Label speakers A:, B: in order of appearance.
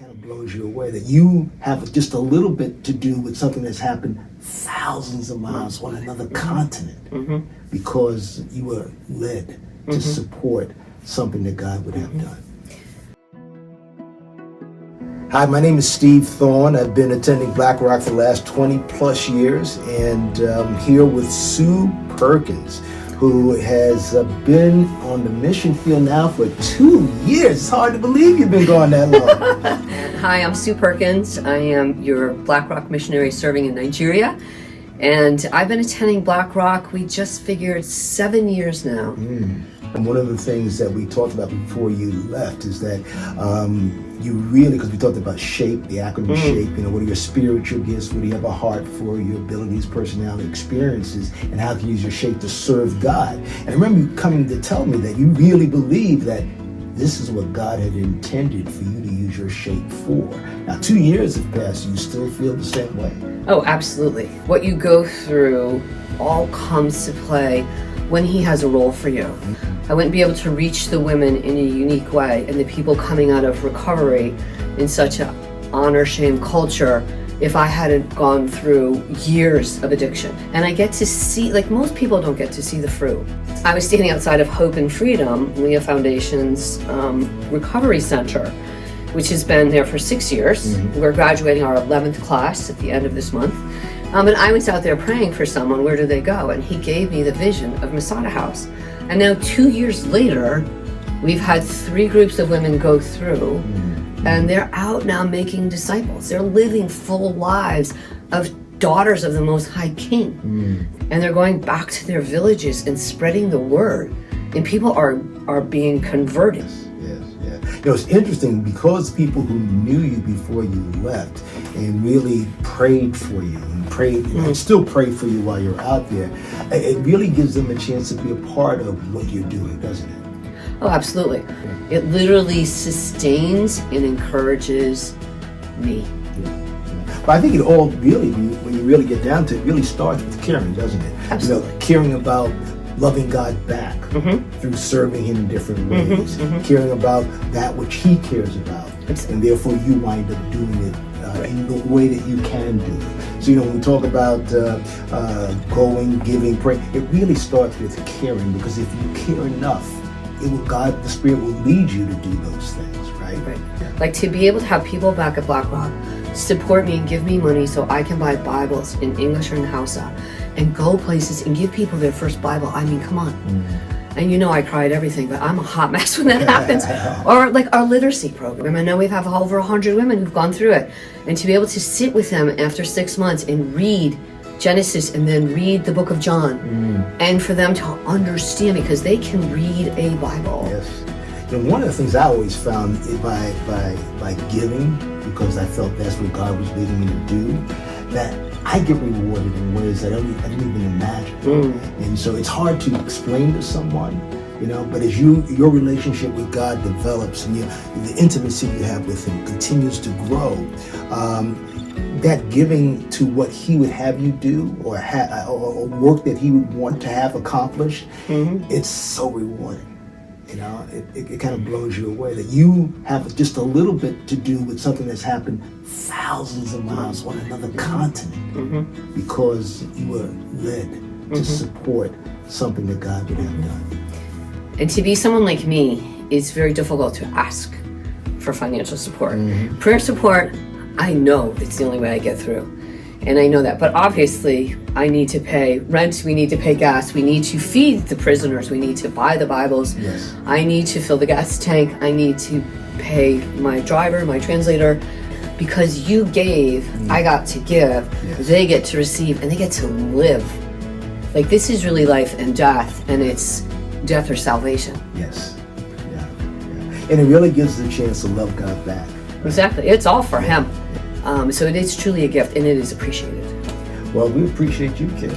A: kind of blows you away that you have just a little bit to do with something that's happened thousands of miles on another continent because you were led to support something that God would have done. Hi, my name is Steve Thorne. I've been attending Black Rock for the last 20 plus years, and I'm here with Sue Perkins, who has been on the mission field now for 2 years. It's hard to believe you've been going that long.
B: Hi, I'm Sue Perkins. I am your Black Rock missionary serving in Nigeria. And I've been attending Black Rock, we just figured 7 years now.
A: And one of the things that we talked about before you left is that you really, because we talked about SHAPE, the acronym SHAPE, what are your spiritual gifts, what do you have a heart for, your abilities, personality, experiences, and how can you use your SHAPE to serve God. And I remember you coming to tell me that you really believe that this is what God had intended for you to use your SHAPE for. Now, 2 years have passed, you still feel the same way?
B: Oh, absolutely. What you go through all comes to play when He has a role for you. I wouldn't be able to reach the women in a unique way and the people coming out of recovery in such an honor-shame culture if I hadn't gone through years of addiction. And I get to see, like most people don't get to see the fruit. I was standing outside of Hope and Freedom, Leah Foundation's recovery center, which has been there for 6 years. We're graduating our 11th class at the end of this month. And I was out there praying for someone, where do they go? And He gave me the vision of Masada House. And now 2 years later, we've had 3 groups of women go through, and they're out now making disciples. They're living full lives of daughters of the Most High King. And they're going back to their villages and spreading the word. And people are being converted.
A: It's interesting because people who knew you before you left and really prayed for you and prayed and still pray for you while you're out there, it really gives them a chance to be a part of what you're doing, doesn't it?
B: Oh, absolutely. It literally sustains and encourages me.
A: But I think it all really, when you really get down to it, really starts with caring, doesn't it?
B: Absolutely.
A: Caring about loving God back through serving Him in different ways, caring about that which He cares about, and therefore you wind up doing it in the way that you can do it. So when we talk about going, giving, praying, it really starts with caring, because if you care enough, God, the Spirit will lead you to do those things, right?
B: Like to be able to have people back at Black Rock support me and give me money so I can buy Bibles in English or in Hausa and go places and give people their first Bible. I mean, come on. And I cry at everything, but I'm a hot mess when that happens. Or like our literacy program. I know we have over 100 women who've gone through it. And to be able to sit with them after 6 months and read Genesis and then read the book of John, and for them to understand, because they can read a Bible.
A: Yes. One of the things I always found by giving, because I felt that's what God was leading me to do, that I get rewarded in ways that I didn't even imagine. And so it's hard to explain to someone, but as your relationship with God develops and the intimacy you have with Him continues to grow, that giving to what He would have you do or work that He would want to have accomplished, it's so rewarding. It kind of blows you away that you have just a little bit to do with something that's happened thousands of miles on another continent because you were led to support something that God would have done.
B: And to be someone like me, it's very difficult to ask for financial support. Prayer support, I know it's the only way I get through. And I know that, but obviously I need to pay rent, we need to pay gas, we need to feed the prisoners, we need to buy the Bibles, I need to fill the gas tank, I need to pay my driver, my translator, because you gave, I got to give, they get to receive, and they get to live. Like this is really life and death, and it's death or salvation.
A: Yes, yeah. And it really gives us a chance to love God back.
B: Exactly, it's all for Him. So it is truly a gift, and it is appreciated.
A: Well, we appreciate you, kid.